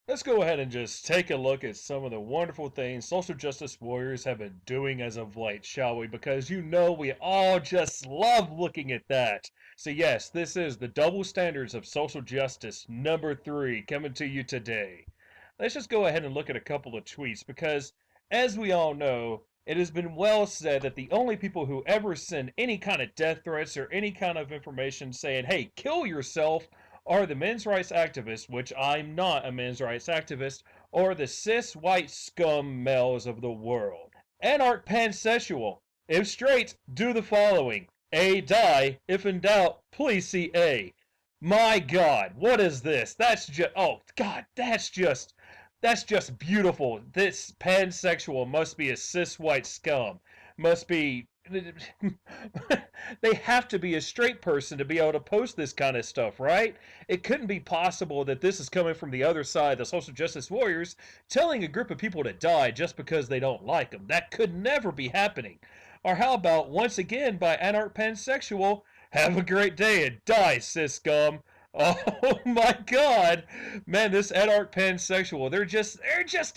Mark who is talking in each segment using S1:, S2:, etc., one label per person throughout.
S1: Let's go ahead and just take a look at some of the wonderful things social justice warriors have been doing as of late, shall we? Because you know we all just love looking at that. So yes, this is the double standards of social justice number 3 coming to you today. Let's just go ahead and look at a couple of tweets because, as we all know, it has been well said that the only people who ever send any kind of death threats or any kind of information saying, hey, kill yourself, are the men's rights activists, which I'm not a men's rights activist, or the cis white scum males of the world. And aren't pansexual. If straight, do the following. A, die. If in doubt, please see A. My God, what is this? That's just, oh God, that's just beautiful. This pansexual must be a cis white scum. Must be they have to be a straight person to be able to post this kind of stuff, right? It couldn't be possible that this is coming from the other side, the social justice warriors, telling a group of people to die just because they don't like them. That could never be happening. Or how about, once again, by Anarch Pansexual, have a great day and die, cis scum. Oh my God, man! This Anarch Pansexual, they're just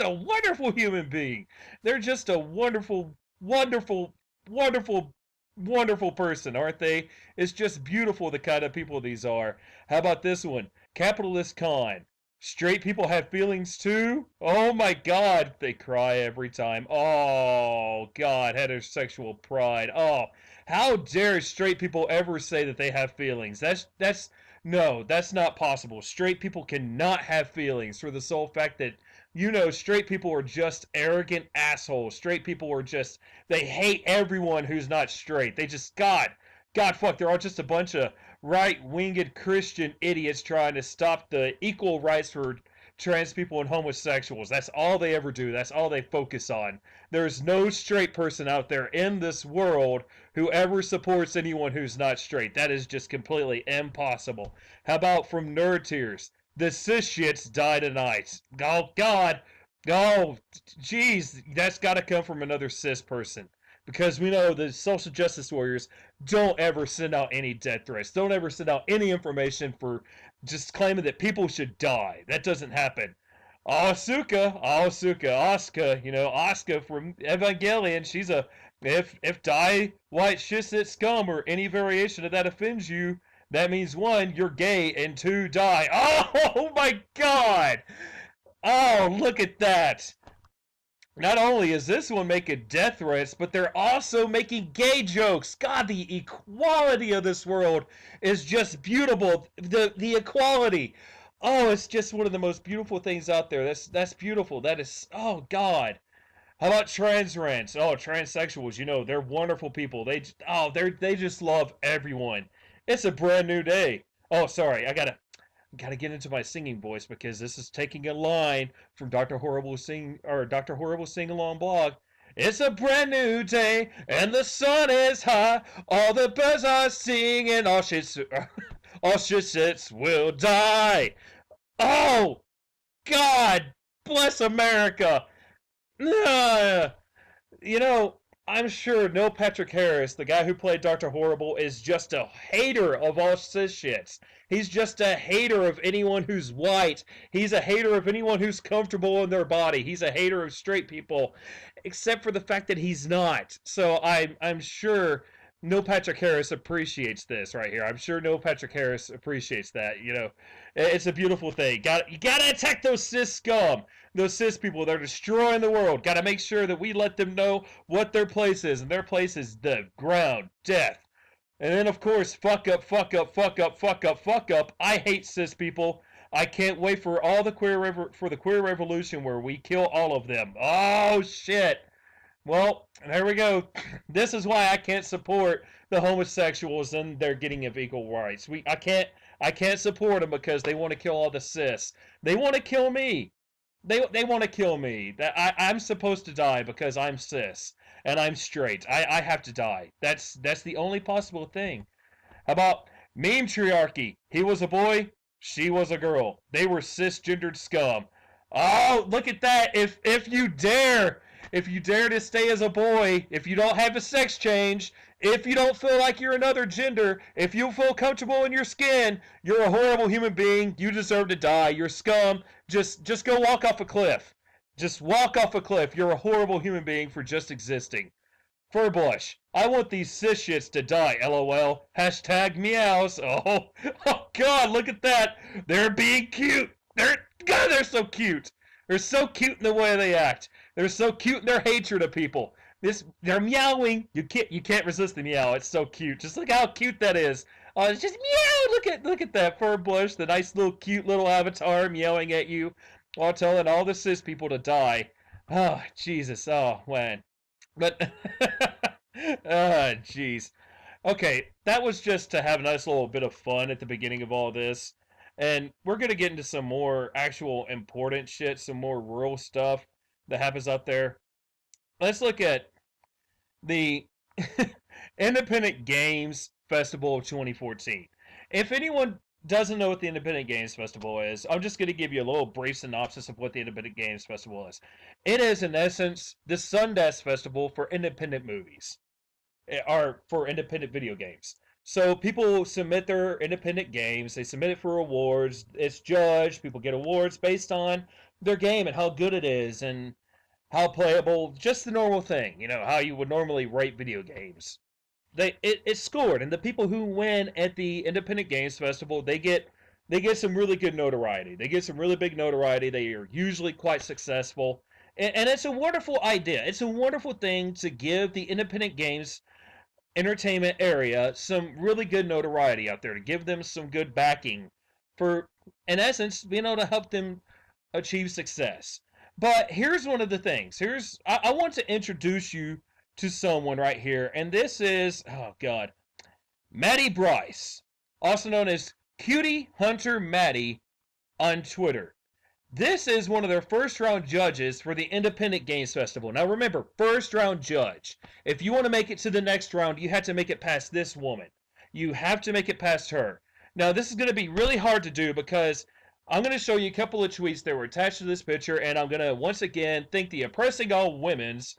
S1: a wonderful human being. They're just a wonderful, wonderful, wonderful, wonderful person, aren't they? It's just beautiful the kind of people these are. How about this one? Capitalist Con. Straight people have feelings too? Oh my God, they cry every time. Oh God, heterosexual pride. Oh, how dare straight people ever say that they have feelings? That's no, that's not possible. Straight people cannot have feelings for the sole fact that, you know, straight people are just arrogant assholes. Straight people are just, they hate everyone who's not straight. They just, God, fuck, they're all just a bunch of right-winged Christian idiots trying to stop the equal rights for trans people and homosexuals. That's all they ever do. That's all they focus on. There's no straight person out there in this world who ever supports anyone who's not straight. That is just completely impossible. How about from Nerd Tears? The cis shits die tonight. Oh, God. Oh, jeez. That's got to come from another cis person. Because we know the social justice warriors don't ever send out any death threats. Don't ever send out any information for just claiming that people should die. That doesn't happen. Asuka, you know, Asuka from Evangelion, she's a, if die white shit scum or any variation of that offends you, that means 1, you're gay, and 2, die. Oh my God! Oh, look at that! Not only is this one making death threats, but they're also making gay jokes. God, the equality of this world is just beautiful. The equality. Oh, it's just one of the most beautiful things out there. That's beautiful. That is, oh God. How about trans rants? Oh, transsexuals, you know, they're wonderful people. They just love everyone. It's a brand new day. Oh, sorry, I gotta get into my singing voice because this is taking a line from Dr. Horrible Sing Along blog. It's a brand new day and the sun is high. All the birds are singing. All shits will die. Oh God, bless America. You know, I'm sure Neil Patrick Harris, the guy who played Dr. Horrible, is just a hater of all cis shits. He's just a hater of anyone who's white. He's a hater of anyone who's comfortable in their body. He's a hater of straight people, except for the fact that he's not. So I'm sure Neil Patrick Harris appreciates this right here. I'm sure Neil Patrick Harris appreciates that. You know, it's a beautiful thing. You gotta attack those cis scum, those cis people. They're destroying the world. Gotta make sure that we let them know what their place is, and their place is the ground, death. And then, of course, fuck up, fuck up, fuck up, fuck up, fuck up. I hate cis people. I can't wait for all the for the queer revolution where we kill all of them. Oh shit. Well, there we go. This is why I can't support the homosexuals and their getting of equal rights. I can't support them because they want to kill all the cis. They want to kill me. They want to kill me. I'm supposed to die because I'm cis and I'm straight. I have to die. That's the only possible thing. How about meme triarchy? He was a boy, she was a girl. They were cisgendered scum. Oh, look at that! If you dare if you dare to stay as a boy, if you don't have a sex change, if you don't feel like you're another gender, if you feel comfortable in your skin, you're a horrible human being. You deserve to die. You're scum. Just go walk off a cliff. Just walk off a cliff. You're a horrible human being for just existing. Furbush, I want these cis shits to die, LOL. Hashtag meows. Oh God, look at that. They're being cute. They're so cute. They're so cute in the way they act. They're so cute in their hatred of people. They're meowing. You can't resist the meow. It's so cute. Just look how cute that is. Oh, it's just meow. Look at that Furbush, the nice little cute little avatar meowing at you while telling all the cis people to die. Oh, Jesus. Oh, man. But, jeez. Okay, that was just to have a nice little bit of fun at the beginning of all this. And we're going to get into some more actual important shit, some more real stuff that happens out there. Let's look at the Independent Games Festival of 2014. If anyone doesn't know what the Independent Games Festival is, I'm just going to give you a little brief synopsis of what the Independent Games Festival is. It is, in essence, the Sundance Festival for independent movies, or for independent video games. So people submit their independent games, they submit it for awards, it's judged, people get awards based on their game and how good it is and how playable, just the normal thing, how you would normally rate video games. It's scored, and the people who win at the Independent Games Festival, they get some really good notoriety. They get some really big notoriety. They are usually quite successful, and it's a wonderful idea. It's a wonderful thing to give the independent games entertainment area some really good notoriety out there, to give them some good backing for, in essence, being able to help them achieve success. But here's one of the things. I want to introduce you to someone right here, and this is, oh God, Maddie Bryce, also known as Cutie Hunter Maddie on Twitter. This is one of their first round judges for the Independent Games Festival. Now remember, first round judge. If you want to make it to the next round, you have to make it past this woman. You have to make it past her. Now this is going to be really hard to do because I'm going to show you a couple of tweets that were attached to this picture, and I'm going to once again thank the Oppressing All Women's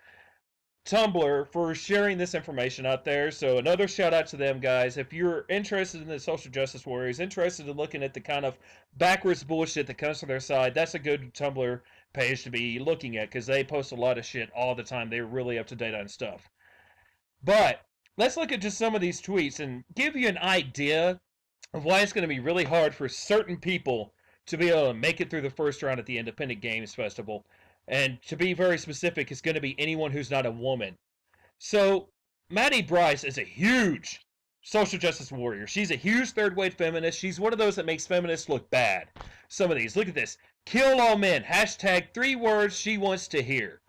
S1: Tumblr for sharing this information out there. So another shout out to them, guys. If you're interested in the social justice warriors, interested in looking at the kind of backwards bullshit that comes from their side, that's a good Tumblr page to be looking at because they post a lot of shit all the time. They're really up to date on stuff. But let's look at just some of these tweets and give you an idea of why it's going to be really hard for certain people to be able to make it through the first round at the Independent Games Festival. And to be very specific, it's going to be anyone who's not a woman. So, Maddie Bryce is a huge social justice warrior. She's a huge third-wave feminist. She's one of those that makes feminists look bad. Some of these. Look at this. Kill all men. Hashtag 3 words she wants to hear.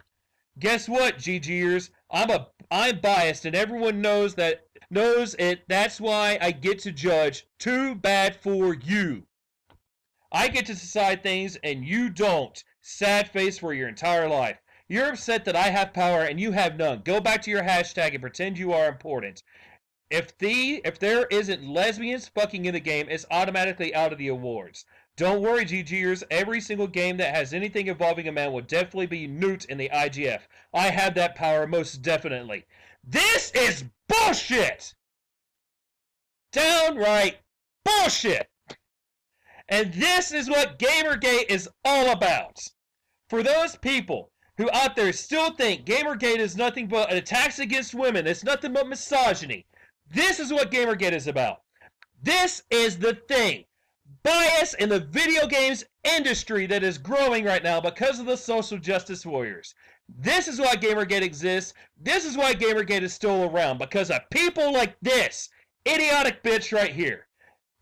S1: Guess what, GGers? I'm biased, and everyone knows it. That's why I get to judge. Too bad for you. I get to decide things, and you don't. Sad face for your entire life. You're upset that I have power and you have none. Go back to your hashtag and pretend you are important. If there isn't lesbians fucking in the game, it's automatically out of the awards. Don't worry, GGers. Every single game that has anything involving a man will definitely be newt in the IGF. I have that power most definitely. This is bullshit! Downright bullshit! And this is what Gamergate is all about. For those people who out there still think Gamergate is nothing but attacks against women, it's nothing but misogyny, this is what Gamergate is about. This is the thing. Bias in the video games industry that is growing right now because of the social justice warriors. This is why Gamergate exists. This is why Gamergate is still around. Because of people like this idiotic bitch right here.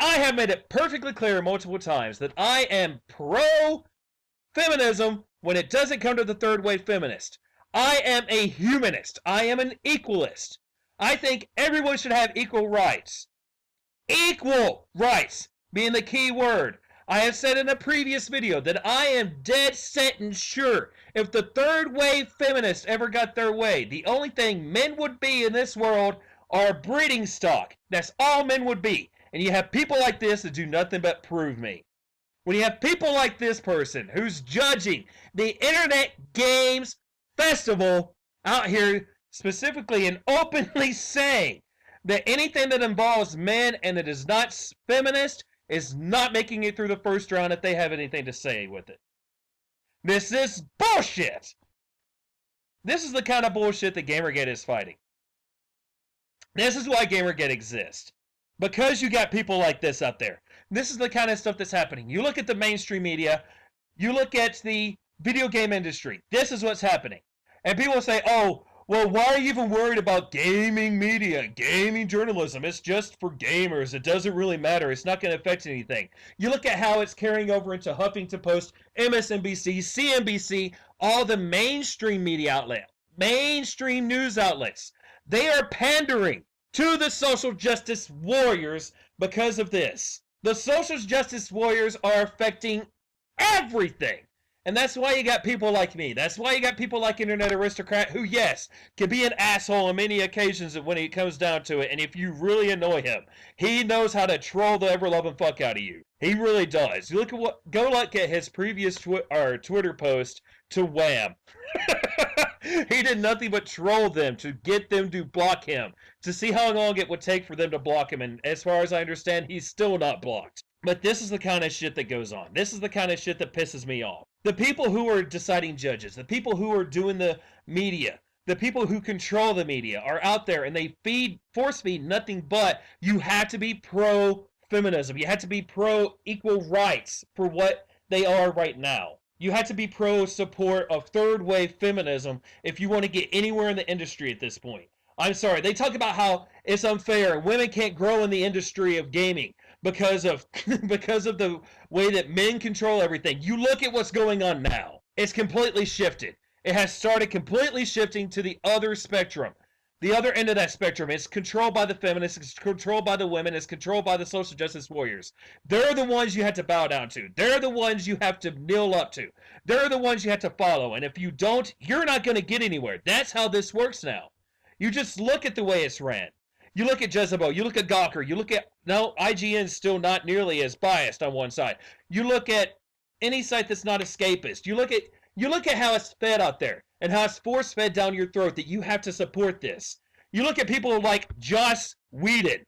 S1: I have made it perfectly clear multiple times that I am pro-feminism when it doesn't come to the third-wave feminist. I am a humanist. I am an equalist. I think everyone should have equal rights. Equal rights being the key word. I have said in a previous video that I am dead set and sure if the third-wave feminists ever got their way, the only thing men would be in this world are breeding stock. That's all men would be. And you have people like this that do nothing but prove me. When you have people like this person who's judging the Internet Games festival out here specifically and openly saying that anything that involves men and that is not feminist is not making it through the first round if they have anything to say with it. This is bullshit! This is the kind of bullshit that Gamergate is fighting. This is why Gamergate exists. Because you got people like this out there. This is the kind of stuff that's happening. You look at the mainstream media, you look at the video game industry. This is what's happening. And people say, oh, well, why are you even worried about gaming media, gaming journalism? It's just for gamers. It doesn't really matter. It's not going to affect anything. You look at how it's carrying over into Huffington Post, MSNBC, CNBC, all the mainstream media outlets, mainstream news outlets. They are pandering to the social justice warriors because of this. The social justice warriors are affecting everything. And that's why you got people like me. That's why you got people like Internet Aristocrat who, yes, can be an asshole on many occasions when it comes down to it. And if you really annoy him, he knows how to troll the ever-loving fuck out of you. He really does. You go look at his previous Twitter post to Wham. He did nothing but troll them to get them to block him, to see how long it would take for them to block him. And as far as I understand, he's still not blocked. But this is the kind of shit that goes on. This is the kind of shit that pisses me off. The people who are deciding judges, the people who are doing the media, the people who control the media are out there and they force feed nothing but you have to be pro-feminism. You have to be pro-equal rights for what they are right now. You have to be pro-support of third-wave feminism if you want to get anywhere in the industry at this point. I'm sorry, they talk about how it's unfair and women can't grow in the industry of gaming because of the way that men control everything. You look at what's going on now. It's completely shifted. It has started completely shifting to the other spectrum. The other end of that spectrum is controlled by the feminists, it's controlled by the women, it's controlled by the social justice warriors. They're the ones you have to bow down to. They're the ones you have to kneel up to. They're the ones you have to follow. And if you don't, you're not going to get anywhere. That's how this works now. You just look at the way it's ran. You look at Jezebel, you look at Gawker, you look at, no, IGN's still not nearly as biased on one side. You look at any site that's not escapist. You look at how it's fed out there and how it's force-fed down your throat that you have to support this. You look at people like Joss Whedon,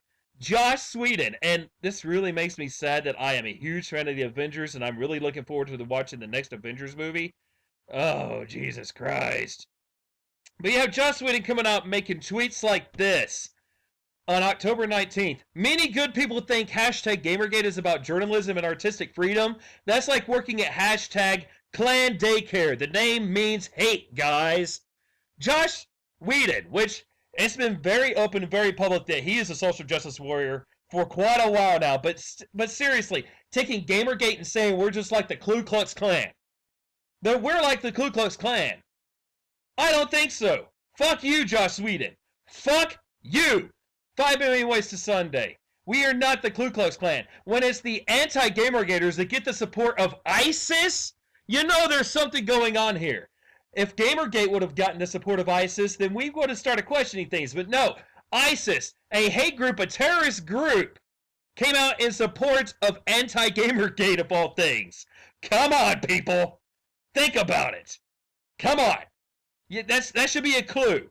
S1: and this really makes me sad that I am a huge fan of the Avengers and I'm really looking forward to watching the next Avengers movie. Oh, Jesus Christ. But you have Joss Whedon coming out making tweets like this. On October 19th, many good people think hashtag Gamergate is about journalism and artistic freedom. That's like working at hashtag Clan Daycare. The name means hate, guys. Joss Whedon, which it's been very open and very public that he is a social justice warrior for quite a while now. But seriously, taking Gamergate and saying we're just like the Ku Klux Klan. That we're like the Ku Klux Klan. I don't think so. Fuck you, Joss Whedon. Fuck you. 5 Million Ways to Sunday. We are not the Ku Klux Klan. When it's the anti-Gamergaters that get the support of ISIS, you know there's something going on here. If Gamergate would have gotten the support of ISIS, then we would have started questioning things. But no, ISIS, a hate group, a terrorist group, came out in support of anti-Gamergate of all things. Come on, people. Think about it. Come on. That should be a clue.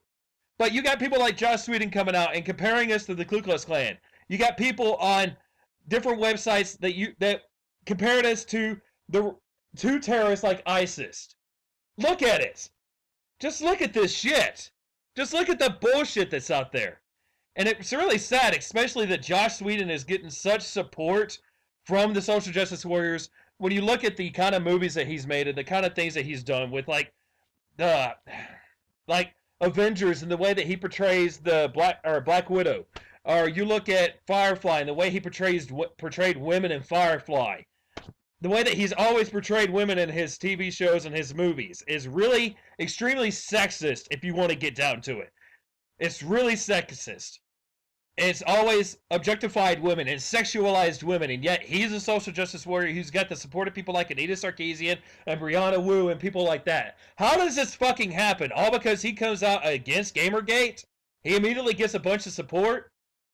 S1: But you got people like Joss Whedon coming out and comparing us to the Ku Klux Klan. You got people on different websites that compared us to terrorists like ISIS. Look at it. Just look at this shit. Just look at the bullshit that's out there. And it's really sad, especially that Joss Whedon is getting such support from the social justice warriors when you look at the kind of movies that he's made and the kind of things that he's done with like Avengers and the way that he portrays the Black Widow, or you look at Firefly and the way he portrayed women in Firefly, the way that he's always portrayed women in his TV shows and his movies is really extremely sexist. If you want to get down to it, it's really sexist. It's always objectified women and sexualized women, and yet he's a social justice warrior who's got the support of people like Anita Sarkeesian and Brianna Wu and people like that. How does this fucking happen? All because he comes out against Gamergate? He immediately gets a bunch of support,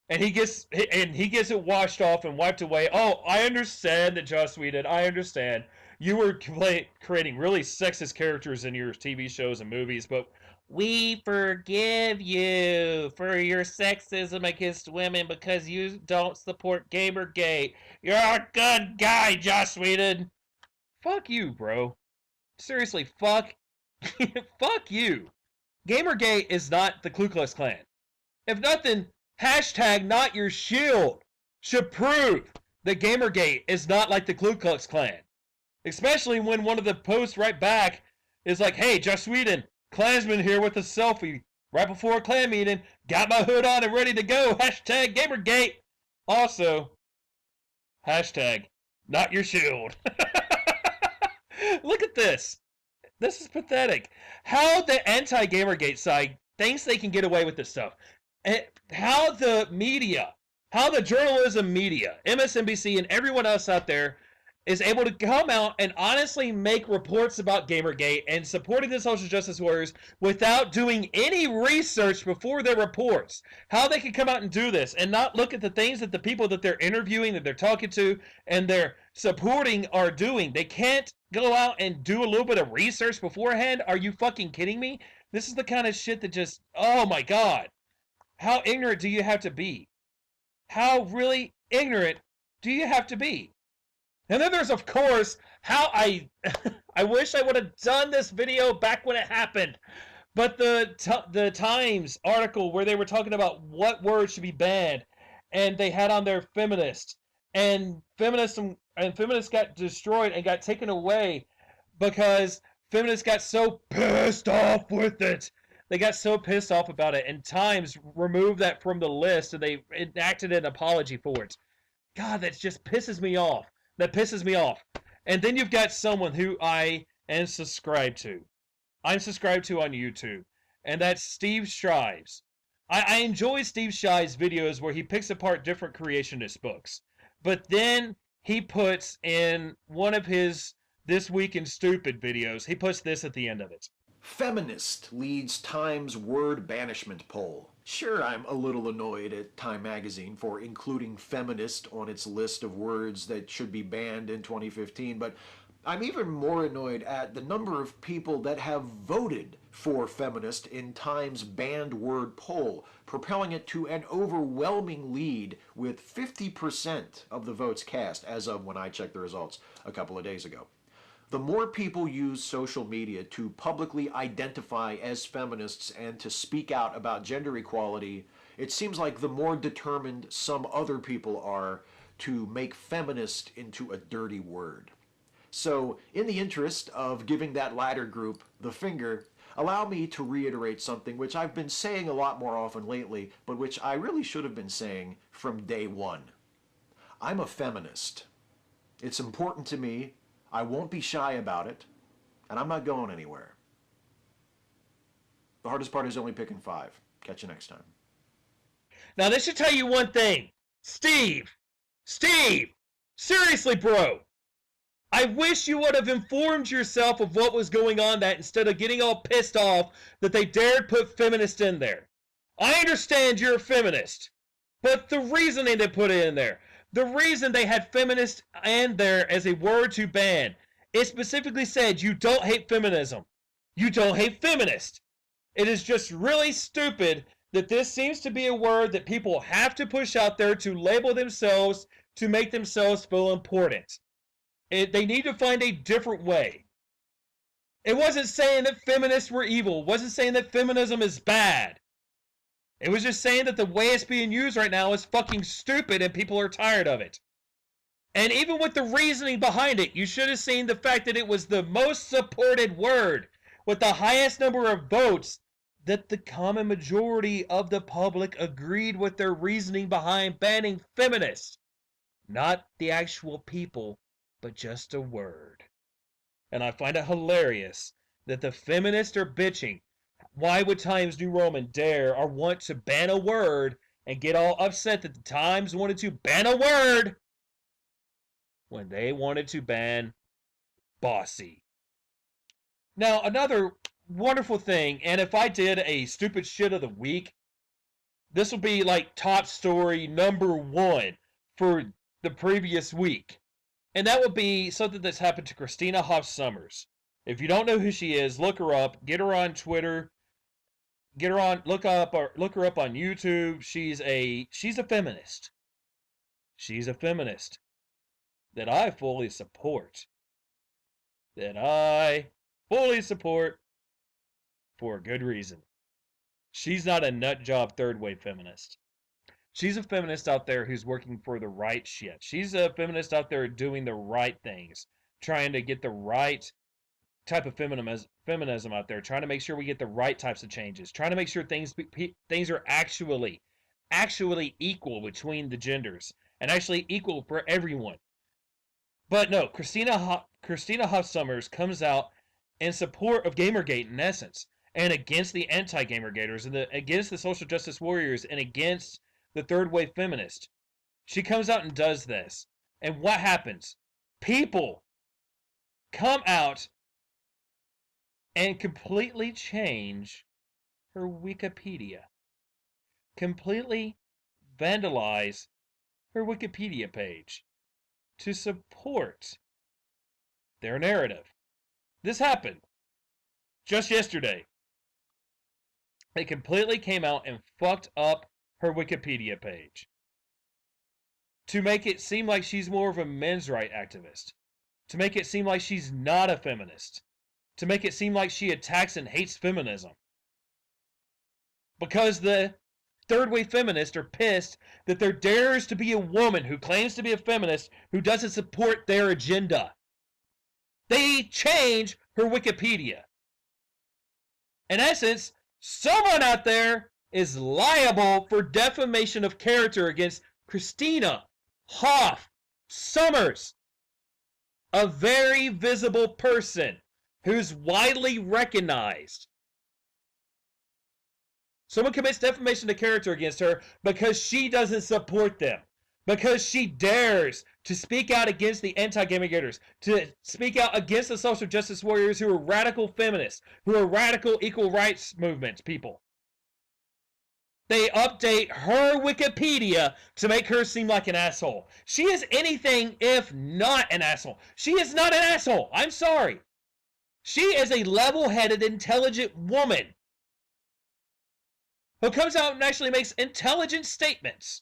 S1: and he gets it washed off and wiped away. Oh, I understand that Joss Whedon. I understand. You were creating really sexist characters in your TV shows and movies, but we forgive you for your sexism against women because you don't support Gamergate. You're a good guy, Joss Whedon. Fuck you, bro. Seriously, fuck you. Gamergate is not the Ku Klux Klan. If nothing, hashtag not your shield should prove that Gamergate is not like the Ku Klux Klan. Especially when one of the posts right back is like, hey, Joss Whedon, Klansman here with a selfie right before a Klan meeting. Got my hood on and ready to go. Hashtag Gamergate. Also, hashtag not your shield. Look at this. This is pathetic. How the anti-Gamergate side thinks they can get away with this stuff. And how the media, how the journalism media, MSNBC and everyone else out there is able to come out and honestly make reports about Gamergate and supporting the social justice warriors without doing any research before their reports. How they can come out and do this and not look at the things that the people that they're interviewing, that they're talking to, and they're supporting are doing. They can't go out and do a little bit of research beforehand. Are you fucking kidding me? This is the kind of shit that just, oh my God. How ignorant do you have to be? How really ignorant do you have to be? And then there's, of course, how I wish I would have done this video back when it happened. But the Times article where they were talking about what words should be banned, and they had on there feminist, and feminists got destroyed and got taken away because feminists got so pissed off with it. They got so pissed off about it, and Times removed that from the list, and they enacted an apology for it. God, that just pisses me off. That pisses me off. And then you've got someone who I am subscribed to. I'm subscribed to on YouTube. And that's Steve Shives. I enjoy Steve Shives' videos where he picks apart different creationist books. But then he puts in one of his This Week in Stupid videos, he puts this at the end of it.
S2: Feminist leads Time's word banishment poll. Sure, I'm a little annoyed at Time magazine for including feminist on its list of words that should be banned in 2015, but I'm even more annoyed at the number of people that have voted for feminist in Time's banned word poll, propelling it to an overwhelming lead with 50% of the votes cast as of when I checked the results a couple of days ago. The more people use social media to publicly identify as feminists and to speak out about gender equality, it seems like the more determined some other people are to make feminist into a dirty word. So, in the interest of giving that latter group the finger, allow me to reiterate something which I've been saying a lot more often lately, but which I really should have been saying from day one. I'm a feminist. It's important to me. I won't be shy about it, and I'm not going anywhere. The hardest part is only picking 5. Catch you next time.
S1: Now, this should tell you one thing. Steve, seriously, bro. I wish you would have informed yourself of what was going on that instead of getting all pissed off that they dared put feminist in there. I understand you're a feminist, but the reasoning they put it in there, the reason they had feminist in there as a word to ban, it specifically said you don't hate feminism. You don't hate feminist. It is just really stupid that this seems to be a word that people have to push out there to label themselves, to make themselves feel important. They need to find a different way. It wasn't saying that feminists were evil. It wasn't saying that feminism is bad. It was just saying that the way it's being used right now is fucking stupid and people are tired of it. And even with the reasoning behind it, you should have seen the fact that it was the most supported word with the highest number of votes, that the common majority of the public agreed with their reasoning behind banning feminists. Not the actual people, but just a word. And I find it hilarious that the feminists are bitching. Why would Times New Roman dare or want to ban a word and get all upset that the Times wanted to ban a word when they wanted to ban bossy? Now, another wonderful thing, and if I did a stupid shit of the week, this will be like top story number 1 for the previous week. And that would be something that's happened to Christina Sommers. If you don't know who she is, look her up. Get her on Twitter. Get her on. Look her up on YouTube. She's a feminist. She's a feminist that I fully support. For a good reason. She's not a nutjob third wave feminist. She's a feminist out there who's working for the right shit. She's a feminist out there doing the right things, trying to get the right type of feminism out there, trying to make sure we get the right types of changes, trying to make sure things are actually equal between the genders and actually equal for everyone. But no, Christina Sommers comes out in support of Gamergate in essence, and against the anti-Gamergaters and against the social justice warriors and against the third wave feminist. She comes out and does this. And what happens? People come out and completely change her Wikipedia. Completely vandalize her Wikipedia page to support their narrative. This happened just yesterday. They completely came out and fucked up her Wikipedia page to make it seem like she's more of a men's rights activist, to make it seem like she's not a feminist, to make it seem like she attacks and hates feminism. Because the third wave feminists are pissed that there dares to be a woman who claims to be a feminist who doesn't support their agenda. They change her Wikipedia. In essence, someone out there is liable for defamation of character against Christina Sommers, a very visible person who's widely recognized. Someone commits defamation of character against her because she doesn't support them, because she dares to speak out against the anti-Gamergaters, to speak out against the social justice warriors who are radical feminists, who are radical equal rights movement people. They update her Wikipedia to make her seem like an asshole. She is anything if not an asshole. She is not an asshole. I'm sorry. She is a level-headed, intelligent woman who comes out and actually makes intelligent statements.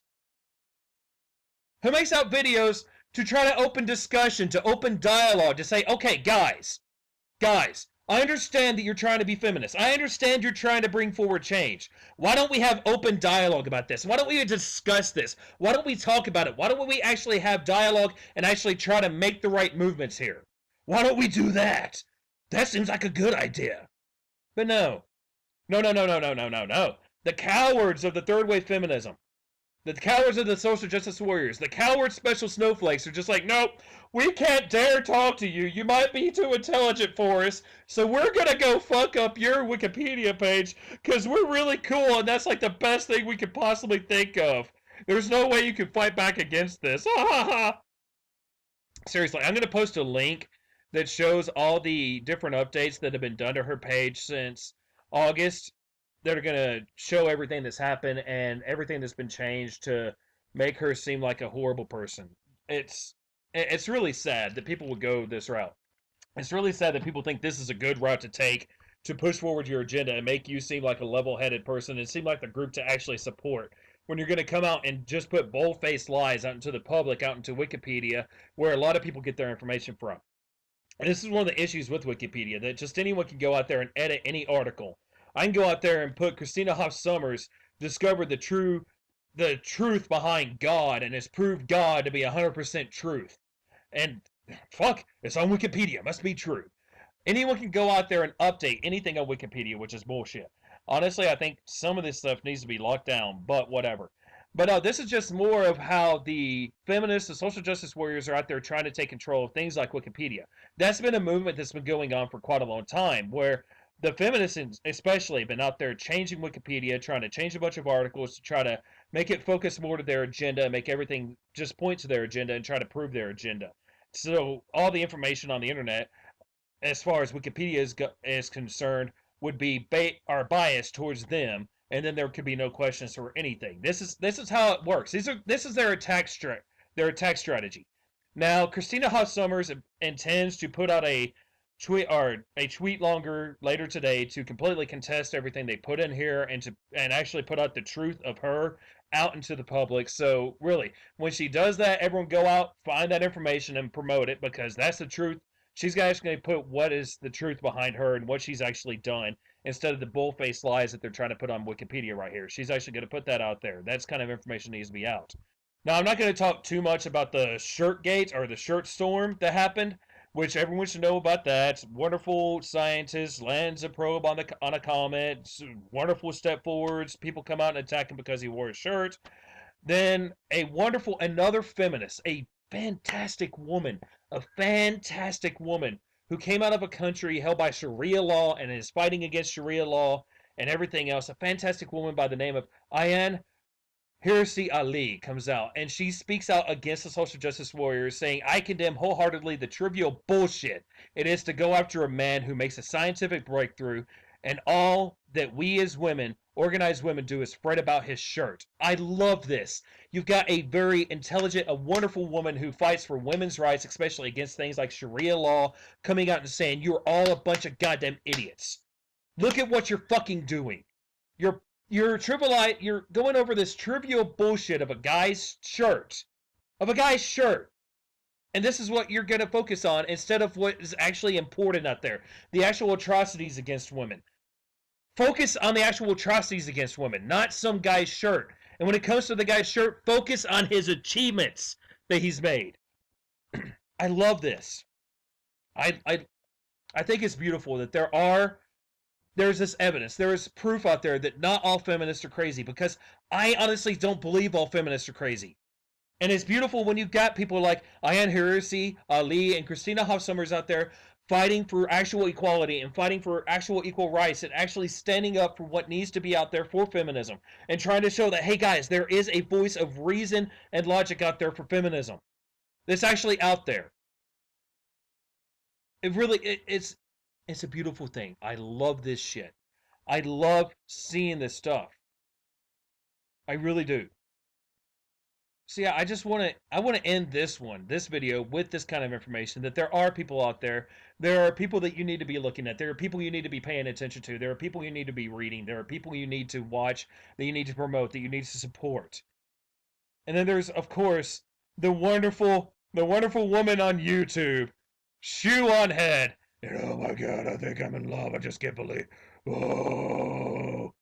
S1: Who makes out videos to try to open discussion, to open dialogue, to say, okay, guys, I understand that you're trying to be feminist. I understand you're trying to bring forward change. Why don't we have open dialogue about this? Why don't we discuss this? Why don't we talk about it? Why don't we actually have dialogue and actually try to make the right movements here? Why don't we do that? That seems like a good idea. But no. No. The cowards of the third wave feminism, the cowards of the social justice warriors, the coward special snowflakes are just like, nope, we can't dare talk to you. You might be too intelligent for us, so we're going to go fuck up your Wikipedia page because we're really cool and that's like the best thing we could possibly think of. There's no way you can fight back against this. Seriously, I'm going to post a link that shows all the different updates that have been done to her page since August. That are going to show everything that's happened and everything that's been changed to make her seem like a horrible person. It's really sad that people would go this route. It's really sad that people think this is a good route to take to push forward your agenda and make you seem like a level-headed person and seem like the group to actually support. When you're going to come out and just put bold-faced lies out into the public, out into Wikipedia, where a lot of people get their information from. And this is one of the issues with Wikipedia, that just anyone can go out there and edit any article. I can go out there and put Christina Sommers discovered the truth behind God and has proved God to be 100% truth. And fuck, it's on Wikipedia. It must be true. Anyone can go out there and update anything on Wikipedia, which is bullshit. Honestly, I think some of this stuff needs to be locked down, but whatever. But this is just more of how the feminists, the social justice warriors are out there trying to take control of things like Wikipedia. That's been a movement that's been going on for quite a long time, where the feminists especially have been out there changing Wikipedia, trying to change a bunch of articles to try to make it focus more to their agenda, make everything just point to their agenda and try to prove their agenda. So all the information on the internet, as far as Wikipedia is concerned, would be biased towards them, and then there could be no questions or anything. This is how it works. This is their attack strategy. Now, Christina Sommers intends to put out a tweet longer later today to completely contest everything they put in here and actually put out the truth of her out into the public. So really, when she does that, everyone go out, find that information and promote it because that's the truth. She's actually going to put what is the truth behind her and what she's actually done instead of the bull-faced lies that they're trying to put on Wikipedia right here. She's actually going to put that out there. That's kind of information that needs to be out. Now, I'm not going to talk too much about the shirt gate or the shirt storm that happened, which everyone should know about that. Wonderful scientist lands a probe on a comet. Wonderful step forwards. People come out and attack him because he wore a shirt. Then another feminist, a fantastic woman who came out of a country held by Sharia law and is fighting against Sharia law and everything else. A fantastic woman by the name of Ayan Hirsi Ali comes out and she speaks out against the social justice warriors, saying, I condemn wholeheartedly the trivial bullshit it is to go after a man who makes a scientific breakthrough, and all that we as women, organized women, do is fret about his shirt. I love this. You've got a very intelligent, a wonderful woman who fights for women's rights, especially against things like Sharia law, coming out and saying, you're all a bunch of goddamn idiots. Look at what you're fucking doing. You're going over this trivial bullshit of a guy's shirt. And this is what you're going to focus on instead of what is actually important out there. The actual atrocities against women. Focus on the actual atrocities against women, not some guy's shirt. And when it comes to the guy's shirt, focus on his achievements that he's made. I love this. I think it's beautiful that there's this evidence, there is proof out there that not all feminists are crazy, because I honestly don't believe all feminists are crazy. And it's beautiful when you've got people like Ayan Hirsi Ali and Christina Sommers out there fighting for actual equality and fighting for actual equal rights and actually standing up for what needs to be out there for feminism and trying to show that, hey guys, there is a voice of reason and logic out there for feminism. That's actually out there. It's a beautiful thing. I love this shit. I love seeing this stuff. I really do. So yeah, I want to end this video with this kind of information, that there are people out there. There are people that you need to be looking at. There are people you need to be paying attention to. There are people you need to be reading. There are people you need to watch, that you need to promote, that you need to support. And then there's, of course, the wonderful woman on YouTube, Shoe on Head. And, oh my God, I think I'm in love. I just can't believe. Oh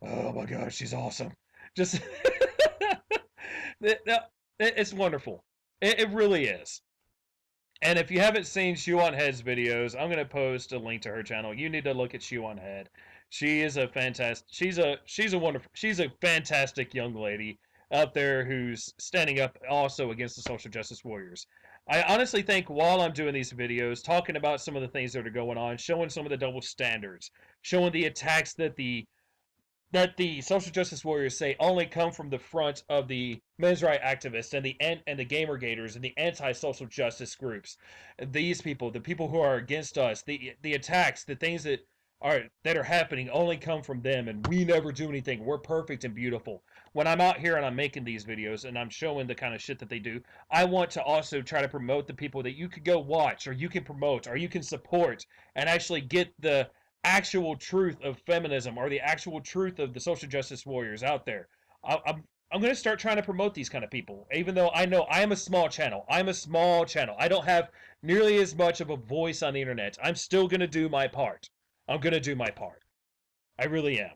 S1: my God, she's awesome. Just, it's wonderful. It really is. And if you haven't seen Shoe on Head's videos, I'm going to post a link to her channel. You need to look at Shoe on Head. She is a fantastic, she's a fantastic young lady out there who's standing up also against the social justice warriors. I honestly think while I'm doing these videos, talking about some of the things that are going on, showing some of the double standards, showing the attacks that the social justice warriors say only come from the front of the men's rights activists and the gamergators and the anti-social justice groups. These people, the people who are against us, the attacks, the things that are happening only come from them, and we never do anything. We're perfect and beautiful. When I'm out here and I'm making these videos and I'm showing the kind of shit that they do, I want to also try to promote the people that you could go watch, or you can promote, or you can support, and actually get the actual truth of feminism or the actual truth of the social justice warriors out there. I'm going to start trying to promote these kind of people, even though I know I am a small channel. I don't have nearly as much of a voice on the internet. I'm still going to do my part. I'm going to do my part. I really am.